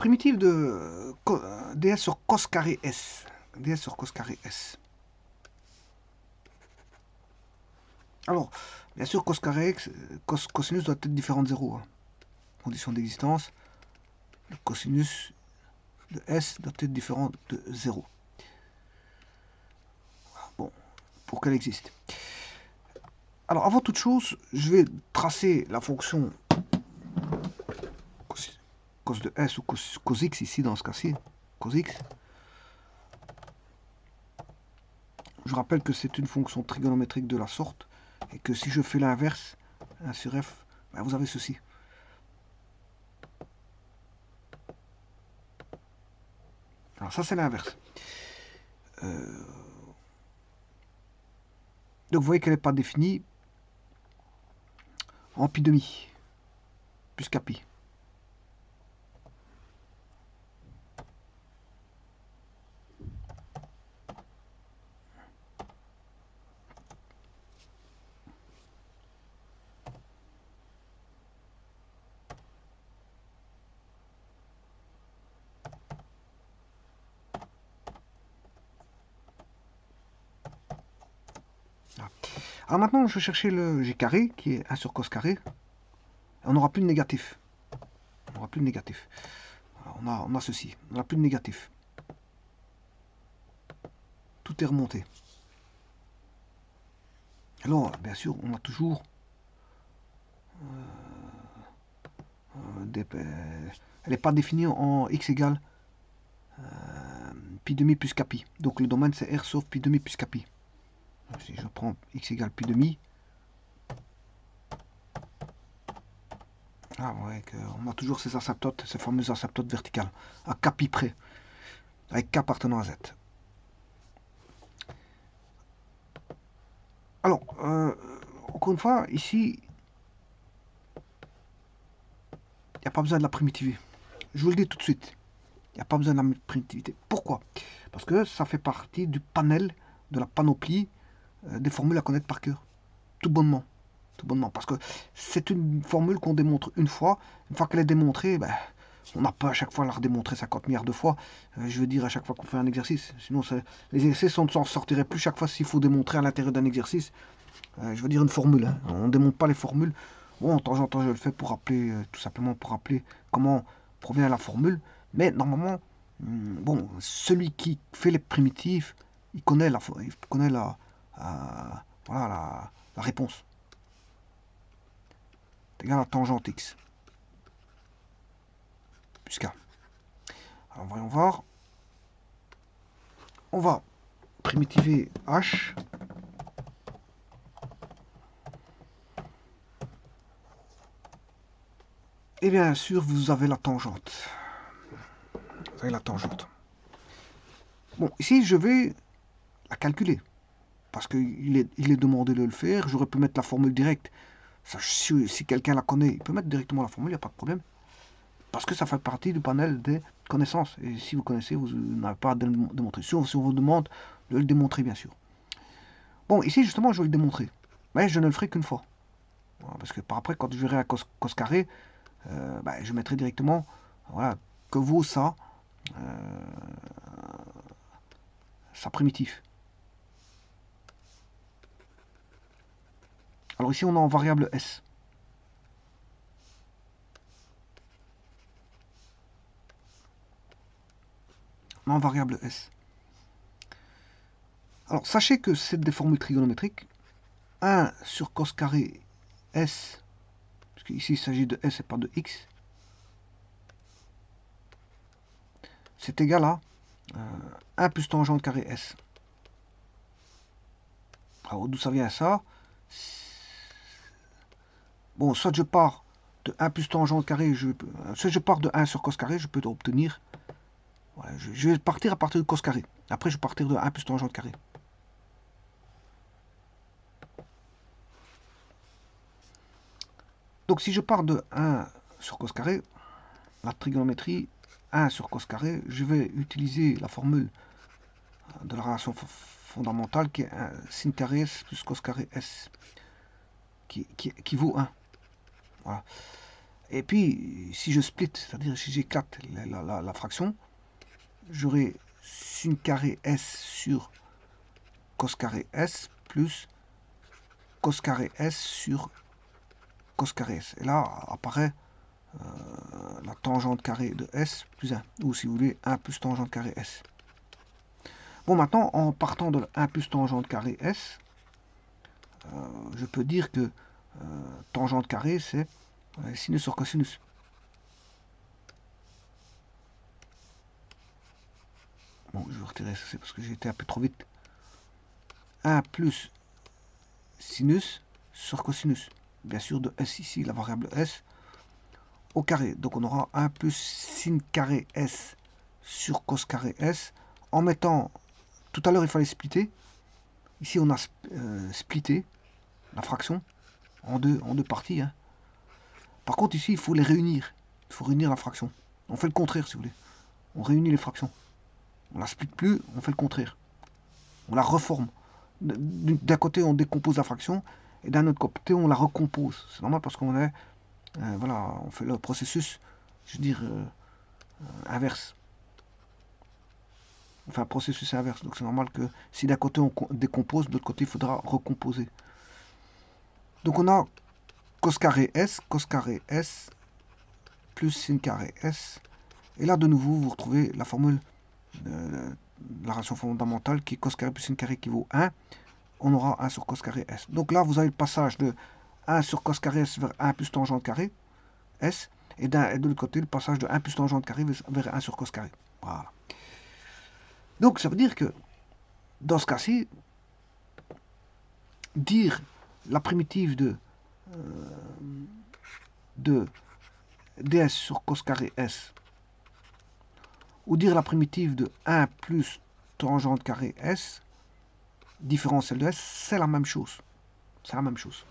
primitive de ds sur cos carré s. ds sur cos carré s. Alors, bien sûr, cos carré x, cosinus doit être différent de 0. Hein. Condition d'existence. Le cosinus de s doit être différent de 0. Bon, pour qu'elle existe. Alors, avant toute chose, je vais tracer la fonction cos de s ou cos x ici, dans ce cas-ci. Cos x. Je rappelle que c'est une fonction trigonométrique de la sorte et que si je fais l'inverse, 1 sur f, ben vous avez ceci. Alors ça c'est l'inverse. Donc vous voyez qu'elle n'est pas définie en pi demi, plus qu'à pi. Alors maintenant, je vais chercher le g carré, qui est 1 sur cos carré. On n'aura plus de négatif. On n'aura plus de négatif. Alors, on a ceci. On n'a plus de négatif. Tout est remonté. Alors, bien sûr, on a toujours elle n'est pas définie en x égale pi demi plus k pi. Donc le domaine c'est r sauf pi demi plus k pi. Donc, si je prends x égale pi demi, ouais, on a toujours ces asymptotes, ces fameuses asymptotes verticales, à k pi près, avec k appartenant à z. Alors, encore une fois, ici, il n'y a pas besoin de la primitivité. Je vous le dis tout de suite, il n'y a pas besoin de la primitivité. Pourquoi? Parce que ça fait partie du panel, de la panoplie des formules à connaître par cœur. Tout bonnement. Tout bonnement. Parce que c'est une formule qu'on démontre une fois. Une fois qu'elle est démontrée, ben, on n'a pas à chaque fois à la redémontrer 50 milliards de fois. Je veux dire à chaque fois qu'on fait un exercice. Sinon, les exercices, on ne s'en sortirait plus chaque fois s'il faut démontrer à l'intérieur d'un exercice. Je veux dire une formule. Hein. On ne démontre pas les formules. Bon, de temps en temps, je le fais pour rappeler, tout simplement pour rappeler comment provient la formule. Mais normalement, bon, celui qui fait les primitifs, il connaît voilà, la réponse. C'est égal à tangente x. Plus k. Alors voyons voir. On va primitiver h. Et bien sûr, vous avez la tangente. Vous avez la tangente. Bon, ici, je vais la calculer. Parce qu'il est demandé de le faire. J'aurais pu mettre la formule directe. Si quelqu'un la connaît, il peut mettre directement la formule, il n'y a pas de problème. Parce que ça fait partie du panel des connaissances. Et si vous connaissez, vous n'avez pas à le démontrer. Si on vous demande de le démontrer, bien sûr. Bon, ici, justement, je vais le démontrer. Mais je ne le ferai qu'une fois. Voilà, parce que par après, quand je verrai à cos carré, je mettrai directement voilà, que vaut ça, ça primitif. Alors ici, on est en variable S. On est en variable S. Alors, sachez que c'est des formules trigonométriques. 1 sur cos carré S, parce qu'ici il s'agit de S et pas de X, c'est égal à 1 plus tangente carré S. Alors, d'où ça vient ça? Bon, soit je pars de 1 plus tangente carré, soit je pars de 1 sur cos carré, je peux obtenir... Voilà, je vais partir à partir de cos carré. Après, je vais partir de 1 plus tangente carré. Donc, si je pars de 1 sur cos carré, la trigonométrie, 1 sur cos carré, je vais utiliser la formule de la relation fondamentale qui est sin carré S plus cos carré S, qui vaut 1. Voilà. Et puis, si je split, c'est-à-dire si j'éclate la fraction, j'aurai sin carré S sur cos carré S plus cos carré S sur cos carré S. Et là apparaît la tangente carrée de S plus 1, ou si vous voulez, 1 plus tangente carré S. Bon, maintenant, en partant de 1 plus tangente carré S, je peux dire que tangente carrée, c'est sinus sur cosinus. Bon, je vais retirer ça, c'est parce que j'ai été un peu trop vite. 1 plus sinus sur cosinus. Bien sûr, de S ici, la variable S, au carré. Donc on aura 1 plus sin carré S sur cos carré S. En mettant, tout à l'heure il fallait splitter. Ici on a splitté la fraction en deux parties. Hein. Par contre ici il faut les réunir. Il faut réunir la fraction. On fait le contraire si vous voulez. On réunit les fractions. On la split plus, on fait le contraire. On la reforme. D'un côté on décompose la fraction et d'un autre côté on la recompose. C'est normal parce qu'on est voilà, on fait le processus, je veux dire, inverse. On fait un processus inverse. Donc c'est normal que si d'un côté on décompose, de l'autre côté il faudra recomposer. Donc on a cos carré S plus sin carré S. Et là de nouveau vous retrouvez la formule, la relation fondamentale qui est cos carré plus sin carré qui vaut 1. On aura 1 sur cos carré S. Donc là vous avez le passage de 1 sur cos carré S vers 1 plus tangente carré S. Et de l'autre côté, le passage de 1 plus tangente carré vers 1 sur cos carré. Voilà. Donc, ça veut dire que, dans ce cas-ci, dire la primitive de ds sur cos carré S, ou dire la primitive de 1 plus tangente carré S, différentielle de S, c'est la même chose. C'est la même chose.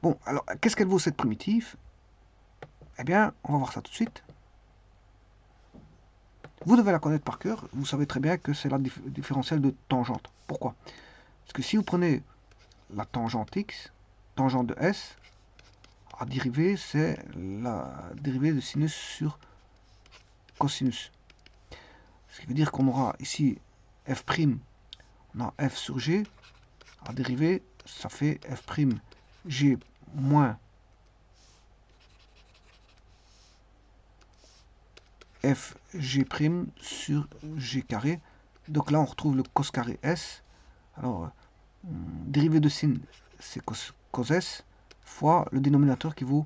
Bon, alors, qu'est-ce qu'elle vaut cette primitive? Eh bien, on va voir ça tout de suite. Vous devez la connaître par cœur. Vous savez très bien que c'est la différentielle de tangente. Pourquoi? Parce que si vous prenez la tangente x, tangente de S, la dérivée, c'est la dérivée de sinus sur cosinus. Ce qui veut dire qu'on aura ici f', on a f sur g, la dérivée, ça fait f' g moins f g' sur g carré. Donc là, on retrouve le cos carré S. Alors, dérivée de sin, c'est cos S, fois le dénominateur qui vaut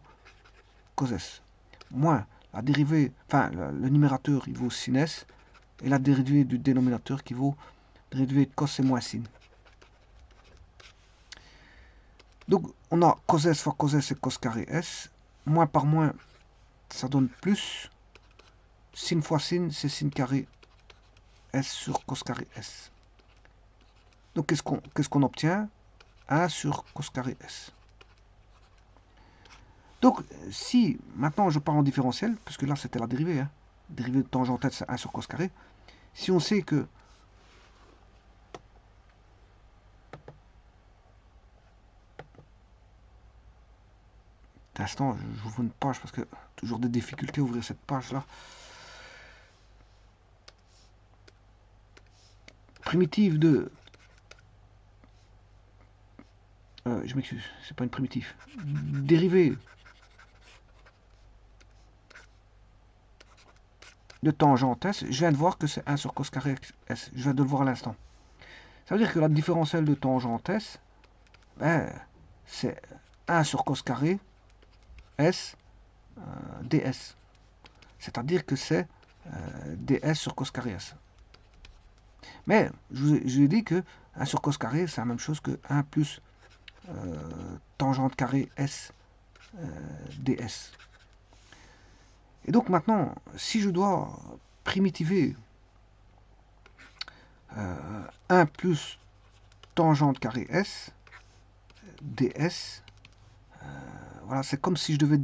cos S, moins la dérivée, enfin, le numérateur, il vaut sin S, et la dérivée du dénominateur qui vaut dérivée de cos et moins sin. Donc, on a cos S fois cos S et cos carré S. Moins par moins, ça donne plus. Sin fois sin, c'est sin carré S sur cos carré S. Donc, qu'est-ce qu'on obtient? 1 sur cos carré S. Donc, si maintenant je pars en différentiel, parce que là c'était la dérivée, hein, dérivée de tangente c'est 1 sur cos carré, si on sait que d'instant, j'ouvre une page parce que toujours des difficultés à ouvrir cette page là. Primitive de je m'excuse, c'est pas une primitive. Dérivée de tangente S, je viens de voir que c'est 1 sur cos carré S. Je viens de le voir à l'instant. Ça veut dire que la différentielle de tangente S, ben, c'est 1 sur cos carré S ds. C'est-à-dire que c'est ds sur cos carré S. Mais je vous ai dit que 1 sur cos carré, c'est la même chose que 1 plus tangente carré S ds. Et donc maintenant, si je dois primitiver 1 plus tangente carré S ds, voilà, c'est comme si je devais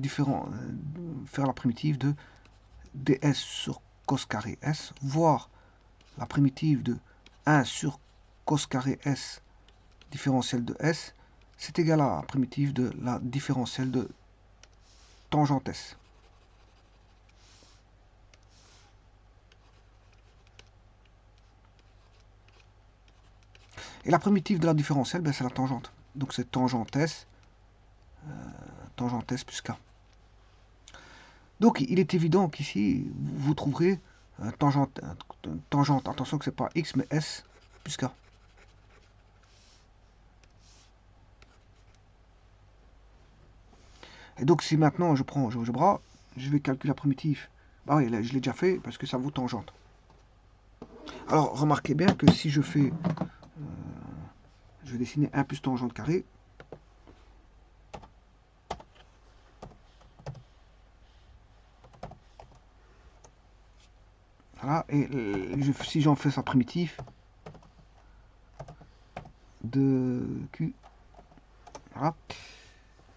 faire la primitive de ds sur cos carré S, voire la primitive de 1 sur cos carré S différentielle de S, c'est égal à la primitive de la différentielle de tangente S. Et la primitive de la différentielle, ben, c'est la tangente. Donc c'est tangente S plus K. Donc il est évident qu'ici, vous trouverez tangente, attention que c'est pas X, mais S plus K. Et donc si maintenant je prends GeoGebra, je vais calculer la primitive. Bah oui, là, je l'ai déjà fait parce que ça vaut tangente. Alors remarquez bien que si je fais, je vais dessiner 1 plus tangente carré. Voilà, et si j'en fais sa primitive de Q, voilà,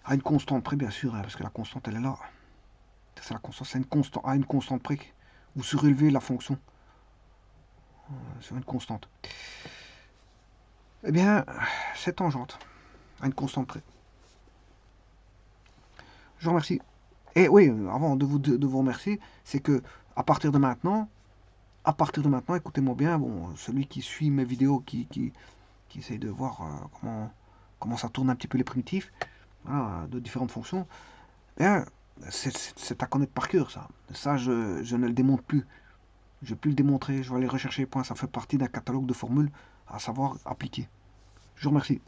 à une constante près bien sûr, hein, parce que la constante elle est là. C'est la constante, c'est une constante, à une constante près. Vous surélevez la fonction sur une constante. Eh bien, c'est tangente à une constante près. Je vous remercie. Et oui, avant de vous remercier, c'est que à partir de maintenant, écoutez-moi bien, bon, celui qui suit mes vidéos, qui essaye de voir comment ça tourne un petit peu les primitifs, voilà, de différentes fonctions, bien, c'est à connaître par cœur, ça. Ça, je ne le démontre plus. Je ne vais plus le démontrer, je vais aller rechercher les points. Ça fait partie d'un catalogue de formules à savoir appliquer. Je vous remercie.